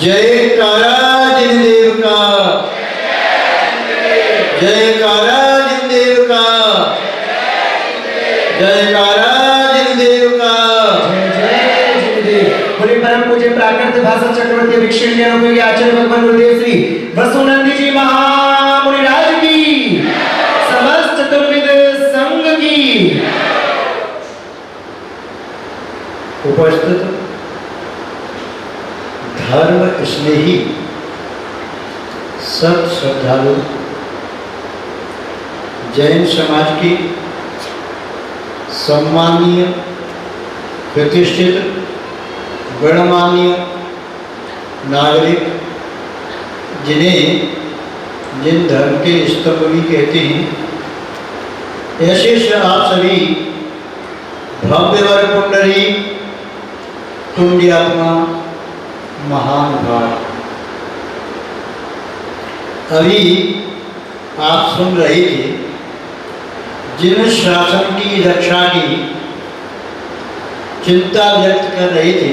जयकारा जिनदेव का, जयकारा जिनदेव का, जयकारा जिनदेव का। जय जिनदेव। बोले परम पूज्य प्राकृत भाषा चक्रवर्ती विक्षिण अनुपयोगी आचार्य भगवान गुरुदेव श्री वसुनंदी जी महामुनिराज की, समस्त चतुर्विद संघ की। उपस्थित धर्म स्नेही सब श्रद्धालु जैन समाज की सम्मानीय प्रतिष्ठित गणमान्य नागरिक, जिन्हें जिन धर्म के स्तंभ भी कहते हैं, ऐसे से आप सभी भव्यवर पुंडरी तुंड्यात्मा महानुभाव, अभी आप सुन रहे थे जिन शासन की रक्षा की चिंता व्यक्त कर रहे थे,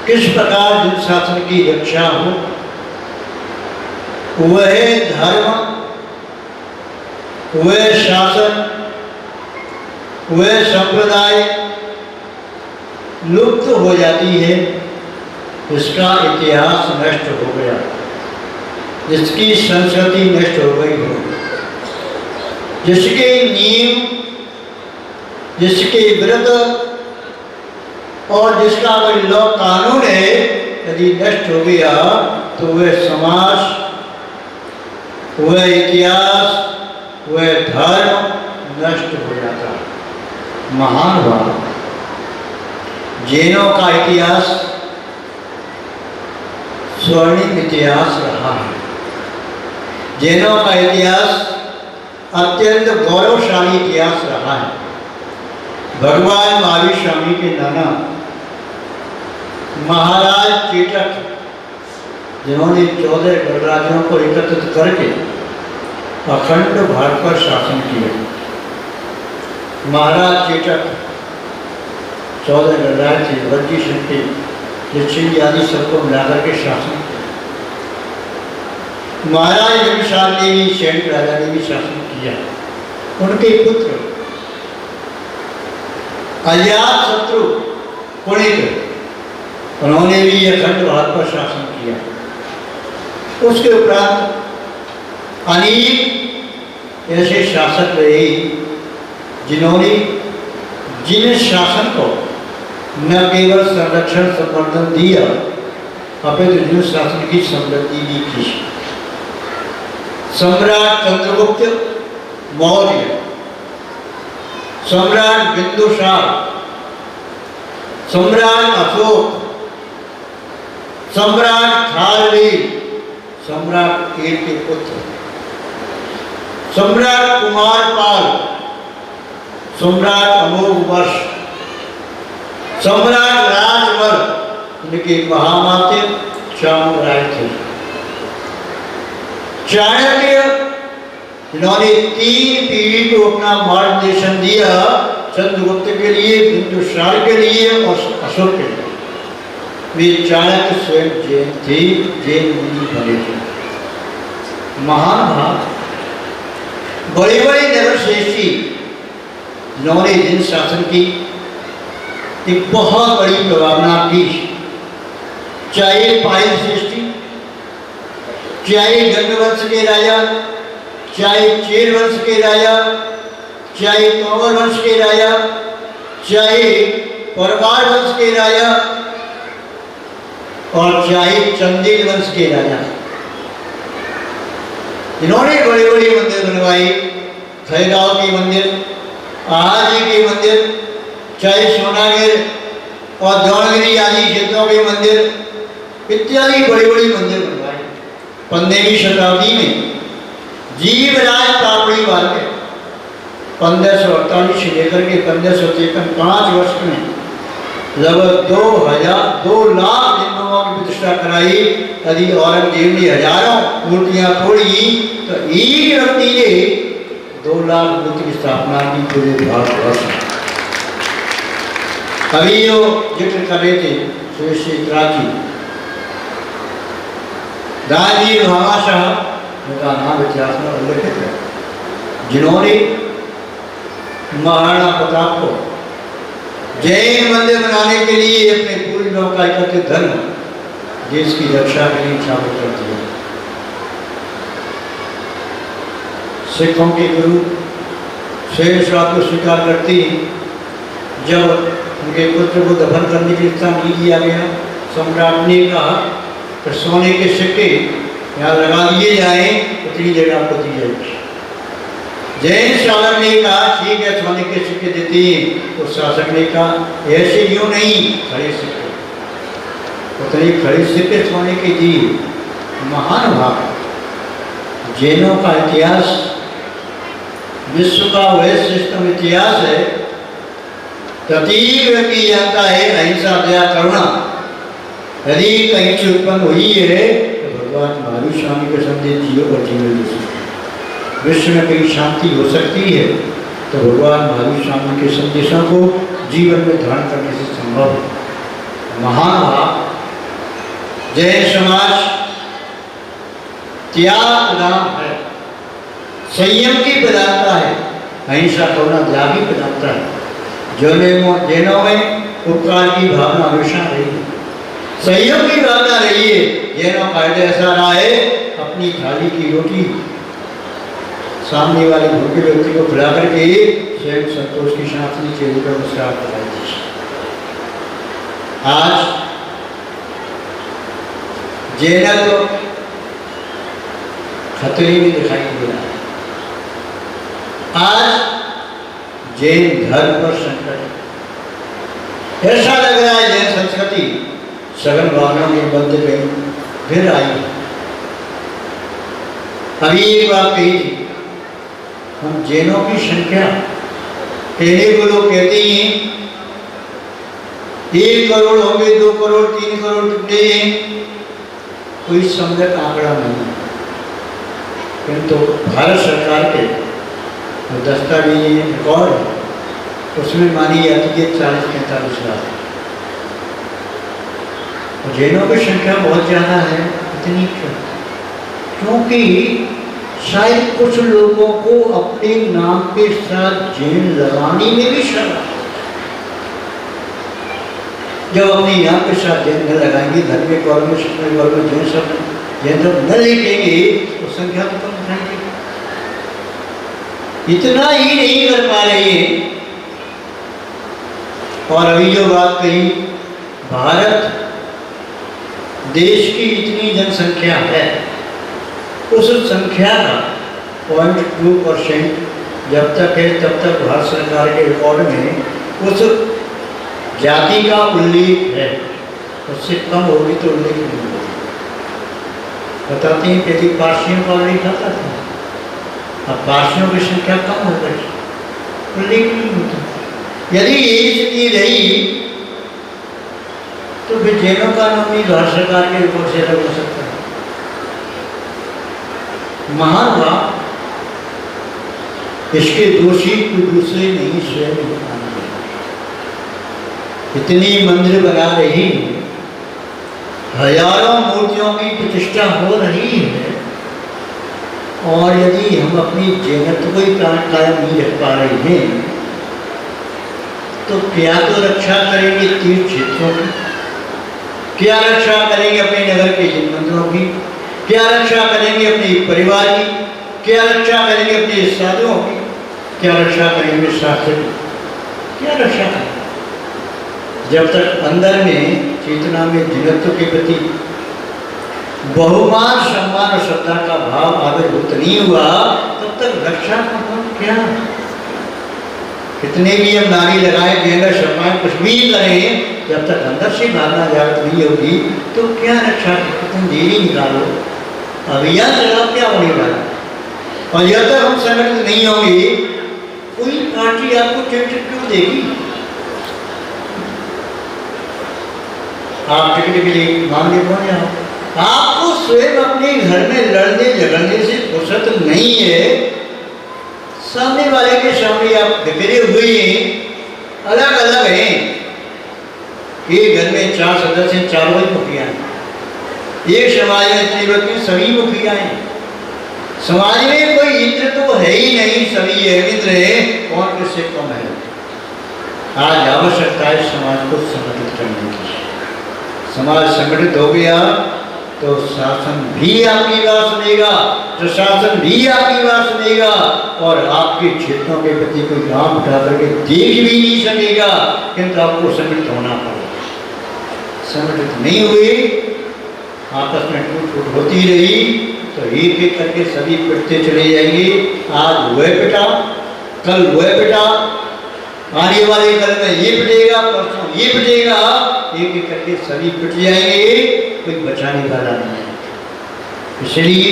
किस प्रकार जिन शासन की रक्षा हो, वह धर्म, वह शासन, वह संप्रदाय लुप्त हो जाती है, इसका इतिहास नष्ट हो गया, जिसकी संस्कृति नष्ट हो गई हो, जिसके नियम, जिसके व्रत और जिसका कोई लॉ कानून है, यदि नष्ट हो गया तो वह समाज, वह इतिहास, वह धर्म नष्ट हो जाता। महान बात, जैनों का इतिहास स्वर्णिम इतिहास रहा है। जैनों का इतिहास अत्यंत गौरवशाली इतिहास रहा है। भगवान महावीर स्वामी के नाना महाराज चेटक, जिन्होंने 14 गणराज्यों को एकत्रित करके अखंड भारत पर शासन किया। महाराज चेटक 14 गणराज्य थे, वज्जी शक्ति, दक्षिणी आदि सबको मिलाकर के शासन किया। महाराज बिंबिसार ने भी, सैनिक राजा ने भी शासन किया। उनके पुत्र अजात शत्रु पुणित, उन्होंने भी अखंड भारत पर शासन किया। उसके उपरांत अनेक ऐसे शासक रहे जिन्होंने जिन शासन को न केवल संरक्षण संवर्धन दिया, अपितु जिन शासन की समृद्धि भी की। सम्राट चंद्रगुप्त मौर्य, सम्राट बिंदुसार, सम्राट अशोक, सम्राट खारवेल, सम्राट केर के पुत्र, सम्राट कुमारपाल, सम्राट अमोघवर्ष, सम्राट राजवर्ध, उनके महामाते चामराय थे। चाणक्य, जिन्होंने 3 पीढ़ी को अपना मार्गदर्शन दिया, चंद्रगुप्त के लिए, बिंदुसार के लिए और अशोक के लिए। वे चाणक्य स्वयं जैन थे, जैन मुनि बने थे। महान भाव, बड़े बड़े नरश्रेष्ठी, जिन्होंने जिन शासन की एक बहुत बड़ी प्रभावना की, चाहे पायल श्रेष्ठी, चाहे गंग वंश के राजा, चाहे चेर वंश के राजा, चाहे तोमर वंश के राजा, चाहे परवार वंश के राजा और चाहे चंदेल वंश के राजा, इन्होंने बड़े बड़े मंदिर बनवाए। खैगांव के मंदिर, आहाजी के मंदिर, चाहे सोनागिर और द्रोणगिरी आदि क्षेत्रों के मंदिर इत्यादि बड़ी बड़ी मंदिर बनवाए। 15वीं शताब्दी में जीवराज पापड़ीवाल के 1548 से लेकर के 1553 5 वर्ष में लगभग 2 लाख हिंदुओं की प्रतिष्ठा कराई। यदि औरंगजेब ने हजारों मूर्तियां तोड़ी तो एक व्यक्ति ने 2 लाख मूर्ति की स्थापना की पूरे भारतवर्ष में। अभी जो जिक्र कर रहे थे सुरेश त्राची, दादाजी भामाशाह उनका नाम इतिहास में उल्लेखित है, जिन्होंने महाराणा प्रताप को जैन मंदिर बनाने के लिए अपने पूर्वजों का एकत्रित धर्म देश की रक्षा के लिए स्थापित कर दिया। सिखों के गुरु शेषराव को स्वीकार करती जब उनके पुत्र को दफन करने की इच्छा नहीं किया गया, सम्राट ने कहा तो सोने के सिक्के यहाँ लगा दिए जाएं, उतनी जगह आपको दी जाएगी। जैन शासक ने कहा ठीक है सोने के सिक्के देते हैं, तो शासक ने कहा ऐसे यूं नहीं, खड़े सिक्के, उतने खड़े सिक्के सोने के दिए। महान भाव जैनों का इतिहास विश्व का वह श्रेष्ठतम इतिहास है। प्रतीक की जाता है अहिंसा दया करुणा, यदि कहीं से उत्पन्न हुई है तो भगवान महावीर स्वामी के संदेश जियो और जीवन दे सकते। विश्व में कहीं शांति हो सकती है तो भगवान महावीर स्वामी के संदेशों को जीवन में धारण करने से संभव है। महान भाव जैन समाज त्याग प्रदान है, संयम की प्रदानता है, अहिंसा करुणा त्याग की प्रदानता है। जैनों में उपकार की भावना हमेशा रही है, संयम की भावना रही है। जैनों का ऐसा रहा है अपनी थाली की रोटी सामने वाले भूखे व्यक्ति को खिला करके स्वयं संतोष की सांस नीचे ऊपर मुस्कुराहट लगाई थी। आज जैनत्व खतरे में दिखाई दे रहा है। आज जैन धर्म पर संकट है। ऐसा लग रहा है जैन संस्कृति सघन भावनाओं में बंद गई, फिर आई। अभी एक बात कही थी, हम जैनों की संख्या कहने को लोग कहते हैं 1 करोड़ होंगे, 2 करोड़, 3 करोड़ टुकड़े हैं, कोई सम्यक आंकड़ा नहीं। किंतु भारत सरकार के दस्तावेज रिकॉर्ड उसमें मानी जाती है 40-45 लाख। जैनों की संख्या बहुत ज़्यादा है। इतनी क्यों? क्योंकि शायद कुछ लोगों को अपने नाम के साथ जैन लगाने में भी शर्म। जब अपने नाम के साथ जैन न लगाएंगे, धर्म में कॉल में जैन सब जैन सब न लिखेंगे तो संख्या तो कम उठाएंगे। इतना ही नहीं कर पा रहे हैं। और अभी जो बात कही, भारत देश की इतनी जनसंख्या है, उस संख्या का 0.2% जब तक है तब तक भारत सरकार के रिकॉर्ड में उस जाति का उल्लेख है, उससे कम होगी तो उल्लेख नहीं होगा। बताते हैं यदि पारसियों का उल्लेख आता था, अब पारसियों की संख्या कम हो गई, उल्लेख नहीं होता। यदि यही स्थिति रही तो फिर जैनों का नाम भी भारत सरकार के रिकॉर्ड से अलग हो सकता है। महान भाव इसके दोषी कोई दूसरे नहीं, स्वयं भगवान है। इतनी मंदिर बना रही, हजारों मूर्तियों की प्रतिष्ठा हो रही है, और यदि हम अपनी जैनत्व को ही कायम नहीं रख पा रहे हैं तो क्या तो रक्षा करेंगे तीर्थ क्षेत्रों की, क्या रक्षा करेंगे अपने नगर के जिन मंदिरों की, क्या रक्षा करेंगे अपने परिवार की, क्या रक्षा करेंगे अपने साधुओं की, क्या रक्षा करेंगे शास्त्र की, क्या रक्षा करेंगे? जब तक अंदर में चेतना में जैनत्व के प्रति बहुमान सम्मान और श्रद्धा का भाव आविर्भूत नहीं हुआ तब तक रक्षा का मतलब क्या? कितने भी हम नारी लगाए देंगे सम्मान कुछ भी करें, जब तक अंदर से भावना जागृत नहीं होगी तो क्या रक्षा? तुम देरी निकालो, अभियान चलाओ, क्या होने वाला? और जब तक हम संगठित नहीं होंगे कोई पार्टी आपको टिकट क्यों देगी? आप टिकट के लिए मांगे कौन जाओ? आपको स्वयं अपने घर में लड़ने झगड़ने से फुर्सत नहीं है, सामने वाले के सामने आप बिखरे हुए हैं, अलग अलग हैं। एक घर में 4 सदस्य, 4 ही मुखिया हैं, एक समाज में इतनी बल्कि सभी मुखिया हैं। समाज में कोई इंद्र तो है ही नहीं, सभी है इंद्र है, कौन किससे कम है। आज आवश्यकता है समाज को संगठित करने की। समाज संगठित हो गया तो शासन भी आपकी बात सुनेगा, प्रशासन भी आपकी बात सुनेगा, और आपके क्षेत्रों के प्रति कोई काम उठा करके देख भी नहीं सकेगा, किंतु आपको संगठित होना पड़ेगा। संगठित नहीं हुए, आपस में टूट फूट होती रही, तो एक एक करके सभी पिटते चले जाएंगे। आज वह पिटा, कल वह पिटा, आने वाले कल में ये पिटेगा, परसों ये पिटेगा, एक एक करके सभी पिट जाएंगे, कोई बचाने वाला नहीं है। इसलिए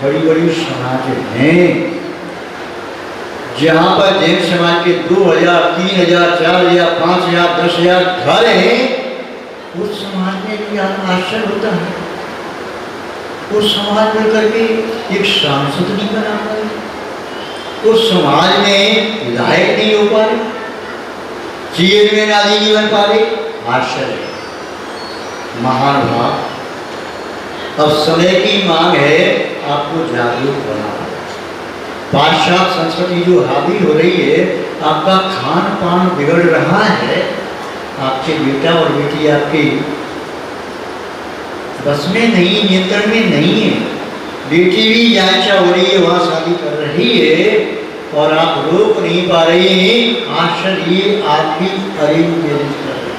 बड़ी बड़ी समाज हैं जहाँ पर जैन समाज के 2000, 3000, 4000, 5000, 10,000 घर हैं, उस समाज में भी आश्चर्य होता है। उस समाज में करके एक सांसद नहीं बना पाए, उस समाज में विधायक नहीं हो पा रहे, चेयरमैन आदि नहीं बन पा रहे। आश्चर्य। महान भाव, अब समय की मांग है, आपको जागरूक बना। पाश्चात्य संस्कृति जो हावी हो रही है, आपका खान पान बिगड़ रहा है, आपके बेटा और बेटी आपके बस में नहीं, नियंत्रण में नहीं है। बेटी भी जहाँ इच्छा हो रही है वहाँ शादी कर रही है और आप रोक नहीं पा रहे हैं। आश्चर्य, आपकी अरेंज मैरिज कर रहे हैं,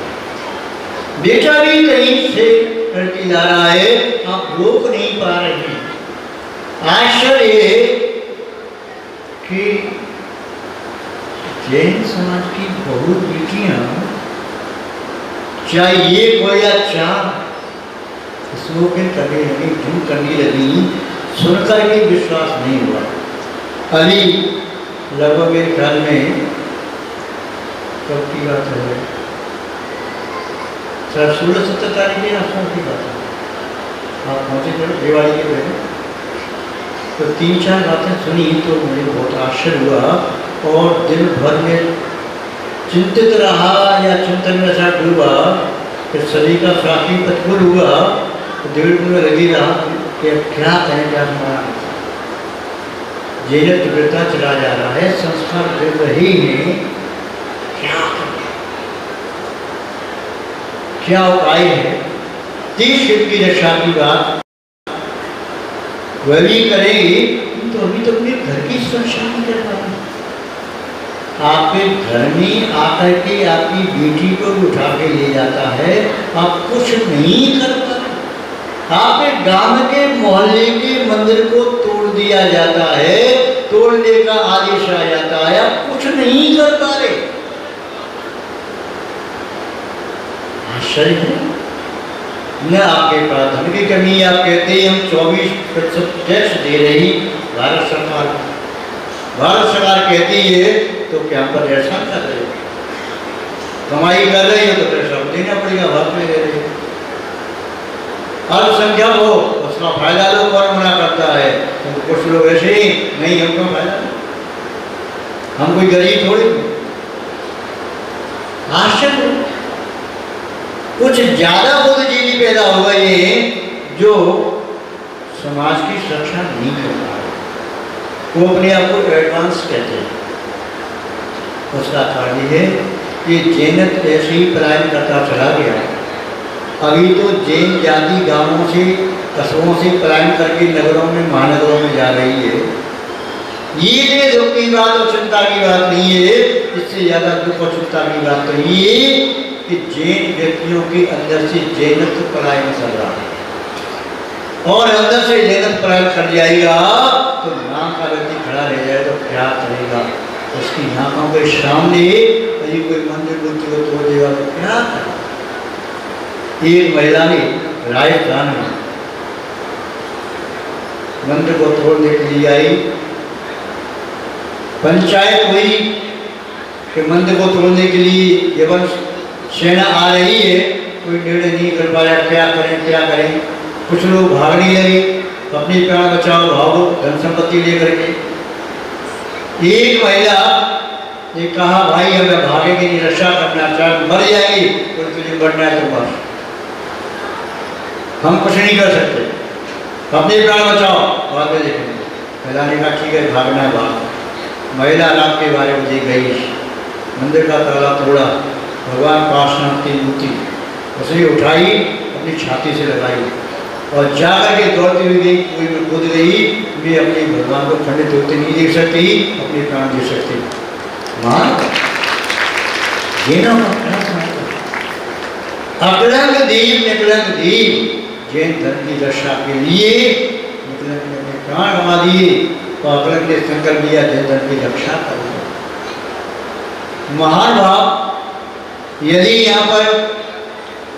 बेटा भी कहीं से करके जा रहा है, आप रोक नहीं पा रहे हैं। आश्चर्य कि जैन समाज की बहुत बेटियां, चाहे एक हो या चार, स्मोकिंग करने लगी, ड्रिंक करने लगी, सुनकर भी विश्वास नहीं हुआ। अभी लगभग मेरे ख्याल में कब की बात है, 16-17 तारीख के आसपास की बात है, आप पहुँचे थे दिवाली के पहले, तो 3-4 बातें सुनी तो मुझे बहुत आश्चर्य हुआ और दिन भर में चिंतित रहा या चिंतन में ऐसा डूबा कि सभी का काफी प्रतिकूल हुआ, तो दिल में लगी रहा कि क्या करें, क्या हमारा जैन तीव्रता चला जा रहा है, संस्कार गिर रही है, क्या उपाय है। 30 शिव की रक्षा की बात वह भी करेगी, तो अभी तो अपने घर की सुरक्षा नहीं कर पाए। आपके घर में आकर के आपकी बेटी को उठा के ले जाता है, आप कुछ नहीं कर पाते। आपके गांव के मोहल्ले के मंदिर को तोड़ दिया जाता है, तोड़ने का आदेश आ जाता है, आप कुछ नहीं कर पा रहे। आश्चर्य है न, आपके पास धन की कमी। आप कहते हैं हम 24% टैक्स दे रही भारत सरकार, भारत सरकार कहती है तो क्या हम पर एहसान कर रहे हो, कमाई कर रही हो तो पैसा देना पड़ेगा, भारत में दे रही हो। अल्पसंख्यक हो उसका फायदा लो, कौन मना करता है, तो कुछ लोग ऐसे ही नहीं, हमको फायदा लो, हम कोई गरीब थोड़ी। आश्चर्य, कुछ ज्यादा बुद्धिजीवी पैदा हो गए हैं जो समाज की सुरक्षा नहीं कर पा रहे, वो अपने आप को एडवांस कहते हैं। उसका कारण है कि जैनत ऐसे ही पलायन करता चला गया। अभी तो जैन जाति गांवों से, कस्बों से पलायन करके नगरों में, महानगरों में जा रही है। ये दुख की बात और चिंता की बात नहीं है, इससे ज़्यादा दुख और चिंता की बात तो ये कि जैन व्यक्तियों के अंदर से जैनत्व पलायन कर रहा है, और अंदर से जैनत्व पलायन कर जाएगा तो नाम का व्यक्ति खड़ा रह जाए तो क्या करेगा, उसकी नाकों के सामने यदि कोई मंदिर बुद्धि को तोड़ देगा तो क्या करेगा। एक महिला ने राजस्थान में मंदिर को तोड़ने के लिए आई, पंचायत हुई कि मंदिर को तोड़ने के लिए यवन सेना आ रही है, कोई निर्णय नहीं कर पाया, क्या करें क्या करें। कुछ लोग भागने लगे, अपनी प्राण बचाओ भागो, धन संपत्ति लेकर के। एक महिला ने कहा भाई हमें भागेंगे नहीं, रक्षा करना, चाहे मर जाएगी, और तुझे मरना है तो मर। हम कुछ नहीं कर सकते, अपने प्राण बचाओ, बाद में देखेंगे। महिला ने कहा ठीक है, भागना है भाग। महिला रात के 12 बजे गई, मंदिर का ताला तोड़ा, भगवान पार्श्वनाथ की मूर्ति उसने उठाई, अपनी छाती से लगाई और जाकर के दौड़ती हुई गई, कुएं में कूद गई। वे अपने भगवान को खंडित होते नहीं देख सकती, अपने प्राण दे सकती। अकलंक दीप निकलंक दीप, जैन धर्म की रक्षा के लिए निकलंक ने अपने प्राण गंवा दिए, तो अकलंक ने संकल्प लिया जैन धर्म की रक्षा करूंगा। महान भाव, यदि यहाँ पर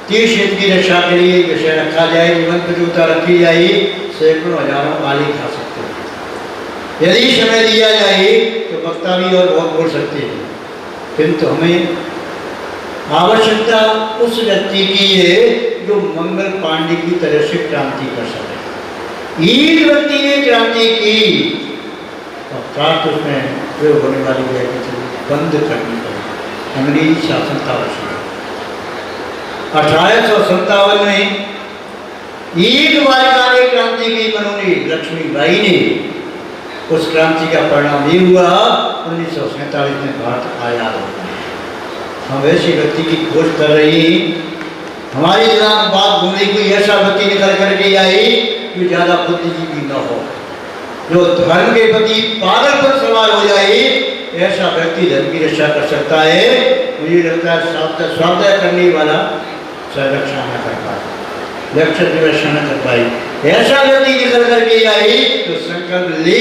तीर्थ क्षेत्र की रक्षा के लिए विषय रखा जाए, जीवन प्रतियोगिता रखी जाए, सैकड़ों हजारों आले खा सकते हैं। यदि समय दिया जाए तो वक्ता भी और बहुत बोल सकते हैं, किंतु हमें आवश्यकता उस व्यक्ति की है जो मंगल पांडे की तरह से क्रांति कर सके। एक व्यक्ति ने क्रांति की और प्राप्त उसमें प्रयोग होने वाली बंद करनी पड़ी, अंग्रेजी शासन का वर्ष 1857 में एक बालिका ने क्रांति की मनोनी लक्ष्मीबाई ने। उस क्रांति का परिणाम ये हुआ 1947 में भारत आजाद हो गया। हम ऐसे व्यक्ति की खोज कर रहे हैं, हमारी दिमाग में बात घूमने कोई ऐसा व्यक्ति निकल करके आए जो ज़्यादा बुद्धिजीवी न हो, जो धर्म के प्रति पागल पर सवार हो जाए। ऐसा व्यक्ति धर्म की रक्षा कर सकता है। मुझे लगता है स्वाध्याय करने वाला संरक्षा न कर पाए, लक्ष्य की रक्षा न कर पाए। ऐसा व्यक्ति निकल करके आए तो संकल्प ले,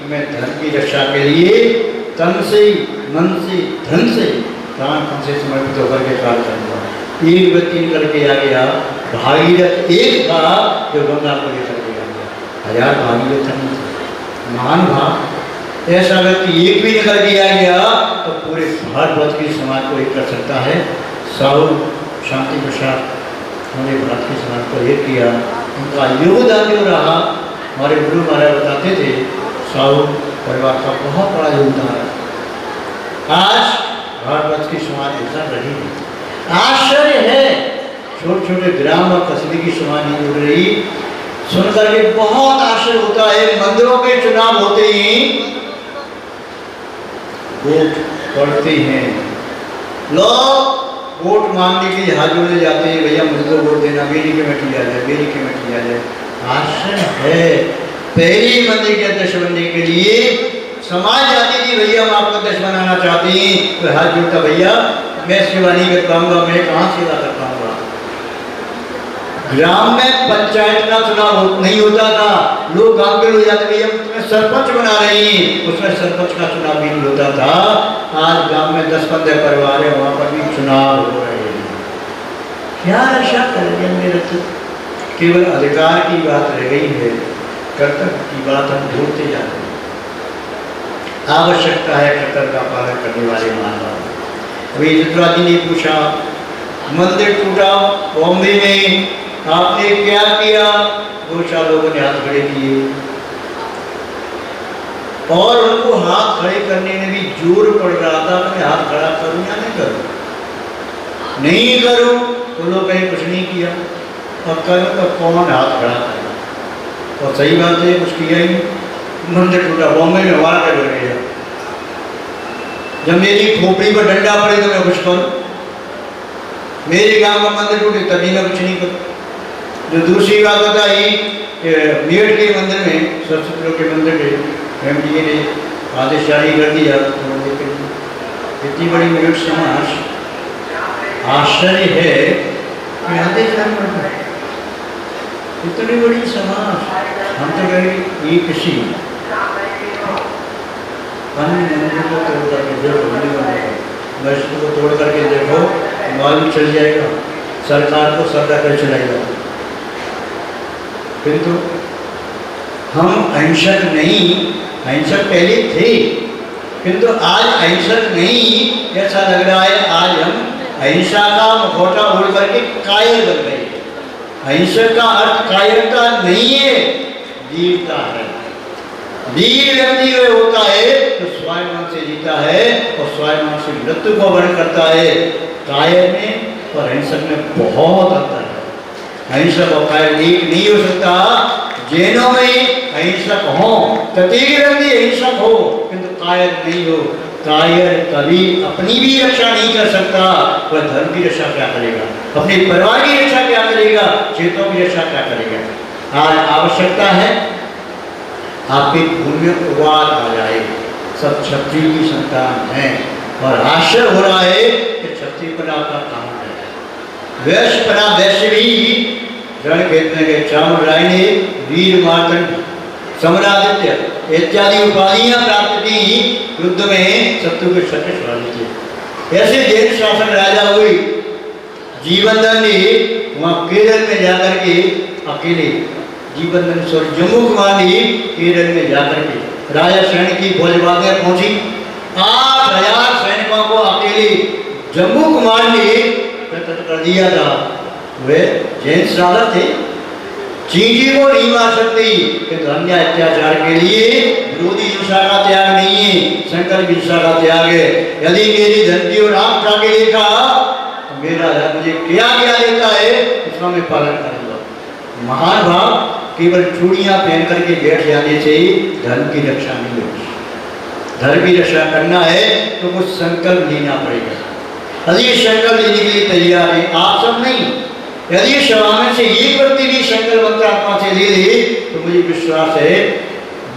मैं धर्म की रक्षा के लिए तन से, मन से, धन से, प्राण से समर्पित होकर के कार्य करूँगा। एक व्यक्ति निकल के आ गया, भागीरथ एक था जो गंगा को लेकर के आ गया, 1000 भागीरथ नहीं। महान भाव, ऐसा व्यक्ति एक भी निकल के आ गया तो पूरे भारतवर्ष की समाज को एक कर सकता है। साहू शांति प्रसाद हमारे भारत के समाज को एक किया, उनका योगदान जो रहा, हमारे गुरु महाराज बताते थे, साहू परिवार का बहुत बड़ा योगदान है। आज भारतवर्ष की समाज ऐसा रही है, आश्चर्य है, छोटे छोटे ग्राम और कस्बे की समाज नहीं जुड़ रही। सुनकर के बहुत आश्चर्य होता है। मंदिरों के चुनाव होते ही वोट पड़ते हैं, लोग वोट मांगने के लिए हाथ जोड़े जाते हैं, भैया मुझको वोट देना, मेरी कमेटी आ जाए, मेरी कमेटी आ जाए। आश्चर्य है, पहली मंदिर के अध्यक्ष बनने के लिए समाज जाती थी, भैया हम आपको अध्यक्ष बनाना चाहते हैं, तो हाथ जोड़ता, भैया मैं सेवा नहीं कर पाऊंगा, मैं कहाँ सेवा कर पाऊंगा। ग्राम में पंचायत का चुनाव नहीं होता था, लोग गांव के लोग जाते, भैया तुम्हें सरपंच बना रही हैं, उसमें सरपंच का चुनाव भी नहीं होता था। आज गांव में 10-15 परिवार है, वहाँ पर भी चुनाव हो रहे हैं। क्या रक्षा करेंगे मेरे, तो केवल अधिकार की बात रह गई है, कर्तव्य की बात हम भूलते जाते हैं। आवश्यकता है कर्तव्य का पालन करने वाले मानव। अभी जितवा जी ने पूछा, मंदिर टूटा बॉम्बे में, आपने क्या किया? 2-4 लोगों ने हाथ खड़े किए और उनको हाथ खड़े करने में भी जोर पड़ रहा था, मैं हाथ खड़ा करूं या नहीं करूं? नहीं करूं तो लोग कहीं कुछ नहीं किया, और करूं तो कौन हाथ खड़ा करेगा? और सही बात है, कुछ किया ही। मंदिर टूटा बॉम्बे में, हमारा क्या कर गया? जब मेरी खोपड़ी पर डंडा पड़े तो मैं कुछ करूं? मेरे गांव का मंदिर टूटे तभी मैं कुछ नहीं करूं। जो दूसरी बात बताई, मेरठ के मंदिर में, सरस्वती के मंदिर में MDA ने आदेश जारी कर दिया, इतनी बड़ी मेरठ समाज, आश्चर्य है कि आदेश जारी करता है, इतनी बड़ी समाज। हम तो कहेंगे ये किसी अन्य मंदिर को तोड़ करके देखो, मस्जिद को तोड़ करके देखो, मालूम चल जाएगा, सरकार को सदा कर चलाएगा। किंतु हम अहिंसक नहीं, अहिंसक पहले थे, किंतु आज अहिंसक नहीं ऐसा लग रहा है। आज हम अहिंसा का मुखौटा ओढ़ करके कायर बन गए। अहिंसक का अर्थ कायरता नहीं है, वीरता है। वीर व्यक्ति वह होता है तो स्वाभिमान से जीता है और स्वाभिमान से मृत्यु को वर्ण करता है। कायर में और अहिंसक में बहुत अंतर है। अहिंसक और कायर एक नहीं हो सकता। जैनों में अहिंसक हो, प्रत्येक व्यक्ति अहिंसक हो, किंतु कायर नहीं हो। कायर कभी अपनी भी रक्षा नहीं कर सकता, वह धर्म की रक्षा क्या करेगा, अपने परिवार की रक्षा क्या करेगा, क्षेत्रों की रक्षा क्या करेगा। आज आवश्यकता है आपके भूमि में उबार आ जाए। सब क्षत्रिय की संतान है और आश्चर्य हो रहा है कि क्षत्रियपना आपका काम है। वैश्यपना वैश्य भी रण खेत में गए। चावल राय ने वीर मार्तंड समरादित्य इत्यादि उपाधियां प्राप्त की, युद्ध में शत्रु के शत्र छुड़ा थे। ऐसे जैन शासन राजा हुए। जीवनधन ने वहाँ केरल में जाकर के अकेले जीवनधन जम्मू कुमार ने केरल में जाकर के राजा सैनिक की भोजबादें पहुंची। 8000 सैनिकों को अकेले जम्मू कुमार ने कर दिया था। वे जैन साधक थे, चींटी को नहीं मार सकती, किंतु अन्य अत्याचार के लिए विरोधी हिंसा का त्याग नहीं है, संकल्प हिंसा का त्याग है। यदि मेरी धरती और आप जाके देखा तो मेरा मुझे क्या क्या देता है उसका मैं पालन करूंगा। महान भाव केवल चूड़ियां पहन करके बैठ जाने से धर्म की रक्षा नहीं होती। धर्म की रक्षा करना है तो कुछ संकल्प लेना पड़ेगा। यदि संकल्प लेने के लिए तैयार है, आप सब नहीं, यदि सभा में से एक व्यक्ति भी संकल्प आत्मा से ले ले तो मुझे विश्वास है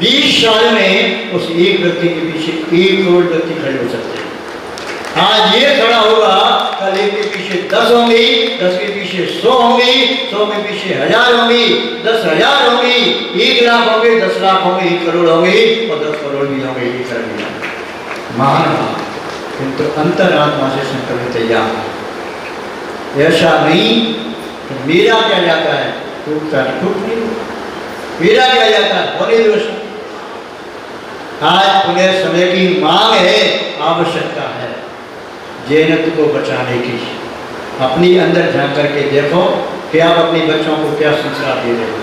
20 साल में उस एक व्यक्ति के पीछे 1 करोड़ व्यक्ति खड़े हो सकते हैं। आज ये खड़ा होगा, कल एक के पीछे 10 होंगे, 10 के पीछे 100 होंगे, 100 के पीछे 1000 होंगे, 10,000 होंगे, 1 लाख होंगे, 10 लाख होंगे, 1 करोड़ होंगे और 10 करोड़ भी होंगे। ये करेंगे महान, किंतु अंतरात्मा से संकल्प तैयार। ऐसा नहीं तो मेरा क्या जाता है, टूटता नहीं, मेरा क्या जाता है होने दोष। आज पुनः समय की मांग है, आवश्यकता है जैनत्व को बचाने की। अपनी अंदर झांक करके देखो कि आप अपने बच्चों को क्या संस्कार दे रहे हो।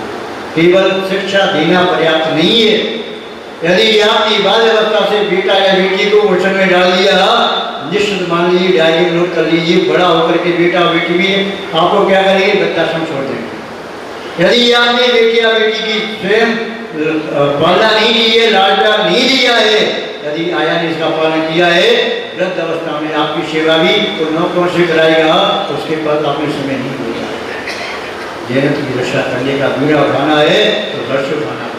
केवल शिक्षा देना पर्याप्त नहीं है। यदि आपकी बाल्य अवस्था से बेटा या बेटी को उलझन में डाल दिया, निश्चित मान लीजिए, डायरी नोट कर लीजिए, बड़ा होकर के बेटा बेटी भी आपको क्या करेंगे, वृद्धाश्रम छोड़ देंगे। यदि आपने बेटी या बेटी की स्वयं पालना नहीं की है, लाड प्यार नहीं दिया है, यदि आया ने इसका पालन किया है, वृद्ध अवस्था में आपकी सेवा भी तो नौकरों से कराएगा, उसके बाद आपने समय नहीं मिलेगा। जैनत्व की रक्षा करने का बीड़ा उठाना है तो घर से उठाना पड़ेगा।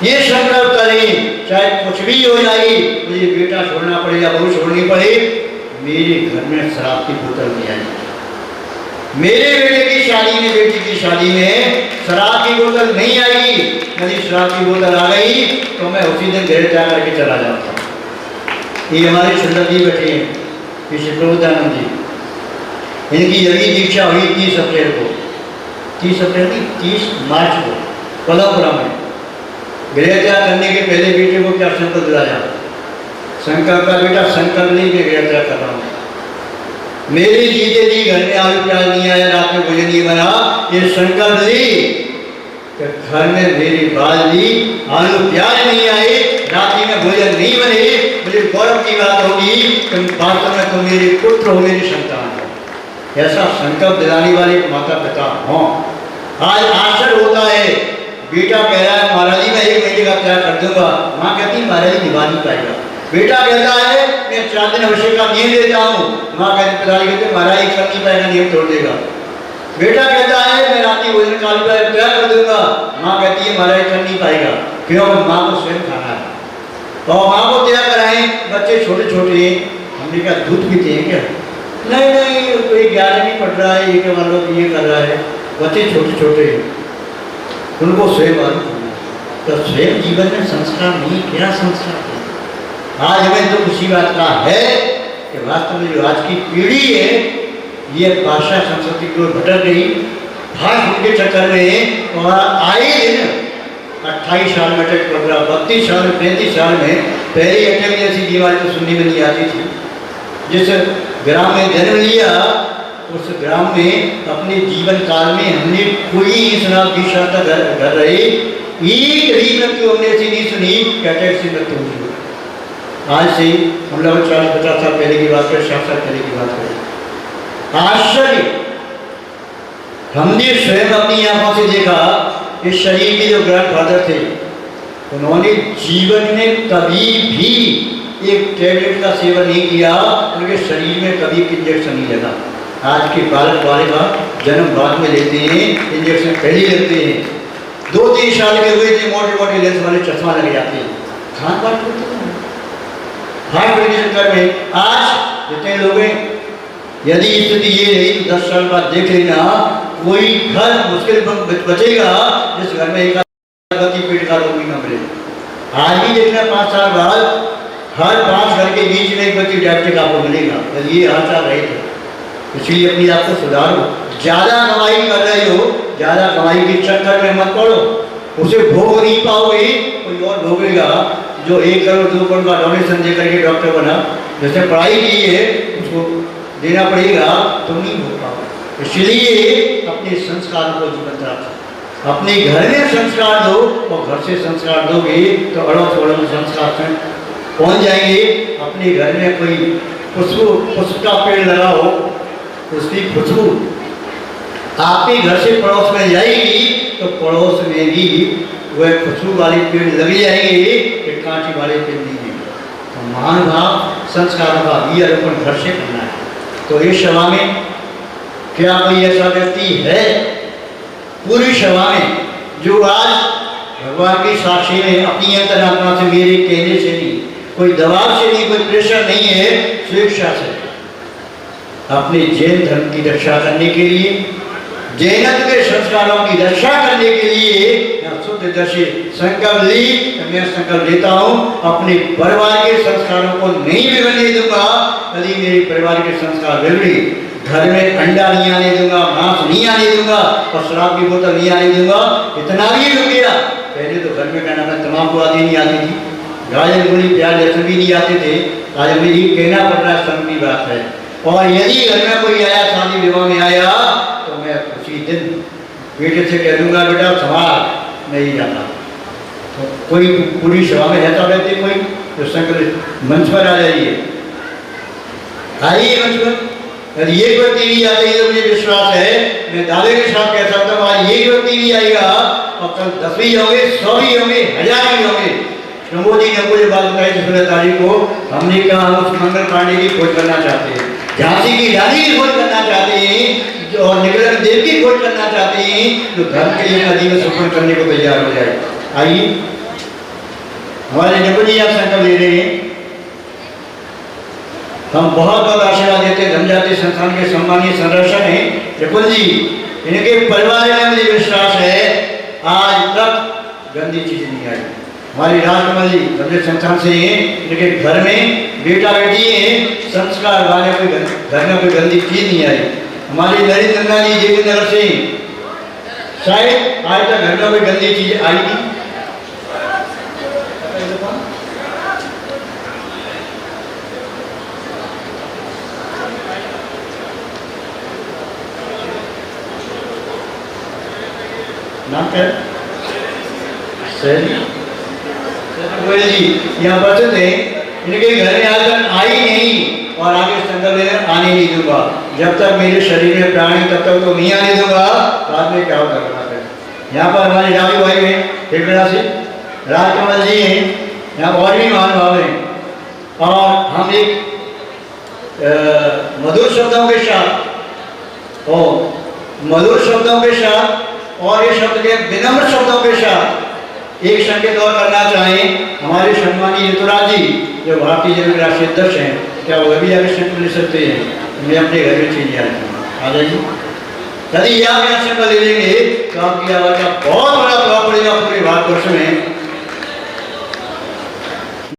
ये संकल्प करें, चाहे कुछ भी हो जाए, मुझे बेटा छोड़ना पड़ेगा, बहू छोड़नी पड़े, मेरे घर में शराब की बोतल नहीं आएगी। मेरे बेटे की शादी में, बेटी की शादी में शराब की बोतल नहीं आएगी। यदि शराब की बोतल आ गई तो मैं उसी दिन घर जा करके चला जाता हूँ। ये हमारे सुंदर जी बैठे हैं, श्री प्रभुदानंद जी, इनकी यही दीक्षा हुई 30 अप्रैल को, 30 अप्रैल की 30 मार्च को पलापुरा में। गृह त्याग करने के पहले बेटे को क्या संकल्प दिलाया, संकल्प का बेटा संकल्प नहीं कि गृह त्याग कर रहा हूँ। मेरे जीते जी घर में आलू प्याज नहीं आया, रात में भोजन नहीं बना, ये संकल्प ली कि घर में मेरी बाली आलू प्याज नहीं आए, रात्रि में भोजन नहीं बने, मुझे गौरव की बात होगी कि वास्तव में तुम मेरे पुत्र हो, मेरी संतान हो। ऐसा संकल्प दिलाने वाले माता पिता हों। आज आश्चर्य होता है, बेटा कह रहा है महाराज जी मैं 1 महीने का त्याग कर दूंगा, माँ कहती है महाराज जी निभा नहीं पाएगा। बेटा कहता है मैं 4 दिन अवश्य का नियम देता हूँ, माँ कहती पिताजी कहते महाराज जी कर नहीं पाएगा, नियम तोड़ देगा। बेटा कहता है मैं रात्रि भोजन काल पर त्याग कर दूंगा, माँ कहती है महाराज कर नहीं पाएगा। क्यों, माँ को स्वयं खाना है और माँ को त्याग कराएं। बच्चे छोटे छोटे हैं, हमने कहा दूध पीते हैं क्या, नहीं नहीं कोई 11 नहीं पढ़ रहा है, ये क्या मान लो ये कर रहा है, बच्चे छोटे छोटे हैं, उनको स्वयं मालूम होना। तो स्वयं जीवन में संस्कार नहीं, क्या संस्कार है। आज हमें तो उसी बात का है कि वास्तव में जो आज की पीढ़ी है ये भाषा संस्कृति को भटक गई, भाषण के चक्कर में, और आए दिन 28 साल में अटैक पड़ रहा, 32 साल में 35 साल में पहली अटैक जैसी बीमारी तो सुनने में नहीं आती थी। जिस ग्राम में जन्म लिया उस ग्राम में अपने जीवन काल में हमने कोई सुना 20 साल तक घर रहे, एक भी मृत्यु हमने ऐसी नहीं सुनी कि अटैक से मृत्यु हुई। आज से हम लोग 40-50 साल पहले की बात करें, 60 साल पहले की बात करें, आश्चर्य हमने स्वयं अपनी आंखों से देखा कि शरीर के जो ग्रैंडफादर थे उन्होंने जीवन में कभी भी एक टैबलेट का सेवन नहीं किया, उनके शरीर में कभी इंजेक्शन नहीं लगा। आज के बालक बालिका जन्म बाद में लेते हैं, इंजेक्शन पहले ही लगते हैं। 2-3 साल के हुए थे मोटे मोटे लेंस वाले चश्मा लग जाते हैं। खान पान हार्ट के चक्कर में आज जितने लोग हैं, यदि स्थिति ये रही तो 10 साल बाद देख लेना कोई घर मुश्किल बचेगा जिस घर में एक पेट का रोगी न मिले। आज भी देखना 5 साल बाद हर 5 घर के बीच में एक व्यक्ति डायबिटिक आपको मिलेगा। यदि ये हाल चाल रहे थे, इसलिए अपनी आप को सुधारो। ज़्यादा कमाई कर रहे हो, ज़्यादा कमाई के चक्कर में मत पड़ो, उसे भोग नहीं पाओगे, कोई और भोगेगा। जो 1 करोड़ 2 करोड़ का डोनेशन दे करके डॉक्टर बना, जैसे पढ़ाई की है उसको देना पड़ेगा, तुम नहीं भोग पाओगे। इसलिए अपने संस्कार को जीवंत रखो, अपने घर में संस्कार दो और घर से संस्कार दोगे तो अड़ोस पड़ोस में संस्कार पहुँच जाएंगे। अपने घर में कोई पुष्प का पेड़ लगाओ, उसकी खुशबू आपके घर से पड़ोस में जाएगी तो पड़ोस में भी वह खुशबू वाले पेड़ लग जाएंगे, एक कांटे वाले पेड़ नहीं है। तो महान भाव संस्कारों का बीजारोपण घर से करना है। तो इस सभा में क्या कोई ऐसा व्यक्ति है पूरी सभा में जो आज भगवान की साक्षी में अपनी अंतरात्मा से, मेरे कहने से नहीं, कोई दबाव से नहीं, कोई प्रेशर नहीं है, स्वेच्छा से अपने जैन धर्म की रक्षा करने के लिए, जैनत्व के संस्कारों की रक्षा करने के लिए शुद्ध दर्शी संकल्प ली। मैं संकल्प लेता हूँ अपने परिवार के संस्कारों को नहीं बिगड़ने दूंगा। यदि मेरे परिवार के संस्कार बिगड़े, घर में अंडा नहीं आने दूंगा, मांस नहीं आने दूंगा और शराब की बोतल नहीं आने दूंगा। इतना भी रुक गया। पहले तो घर में कहना था तमाकू आदि नहीं आती थी, गाजर मूली प्याज लहसुन भी नहीं आते थे। आज हमें ये कहना पड़ रहा है, शर्म की बात है। और यदि घर में कोई आया, शादी विवाह में आया, तो मैं उसी दिन बेटे से कह दूंगा बेटा संभाल, नहीं जाता। तो कोई पूरी सभा में रहता व्यक्ति कोई तो संकल्प मंच पर आ जाइए, आइए मंच पर। यदि एक व्यक्ति भी आते हैं तो मुझे विश्वास है, मैं दावे के साथ कह सकता हूँ आज एक व्यक्ति भी आएगा और कल 10 भी होंगे, 100 भी होंगे, 1000 भी होंगे। मोदी ने मुझे बात बताई 16 तारीख को, हमने कहा हम उस मंगल पांडे की खोज करना चाहते हैं, झांसी की रानी की खोज करना चाहते हैं और निगलक देव की खोज करना चाहते हैं, जो धर्म के लिए नदी में समर्पण करने को तैयार हो जाए। आइए हमारे नकुल जी आप संकल्प ले रहे हैं, हम बहुत बहुत आशीर्वाद देते हैं। धर्मजाति संस्थान के सम्मानीय संरक्षक हैं नकुल जी, इनके परिवार में मुझे विश्वास है आज तक गंदी चीज नहीं आई। हमारी राजकमल जी धर्मजाति संस्थान से हैं, इनके घर में बेटा बेटी हैं, संस्कार वाले कोई घर में कोई गंदी चीज नहीं आई। हमारी नरेंद्र गंगा जी देवी नगर से, शायद आज तक घर में कोई गंदी चीज आई नहीं। नाम क्या है? जी यहाँ पर थे, इनके घर में आज तक आई नहीं और आगे संकल्प लेने आने नहीं दूंगा। जब तक मेरे शरीर में प्राण है तब तक तो नहीं आने दूंगा। बाद में क्या होता है? यहाँ पर हमारे रावी भाई हैं ठेकेड़ा से, राजकमल जी हैं, यहाँ और भी महान भाव हैं। और हम एक मधुर शब्दों के साथ और ये शब्द के विनम्र शब्दों के साथ एक संकेत और करना चाहें। हमारे सम्मानीय ऋतुराज जी जो भारतीय जनता राष्ट्रीय अध्यक्ष हैं, क्या वो अभी आगे संकल्प ले सकते हैं? मैं अपने घर में चीजें आ जाइए। यदि आप यहाँ संकल्प ले लेंगे तो आपकी आवाज़ का बहुत बड़ा प्रभाव पड़ेगा पूरे भारतवर्ष में।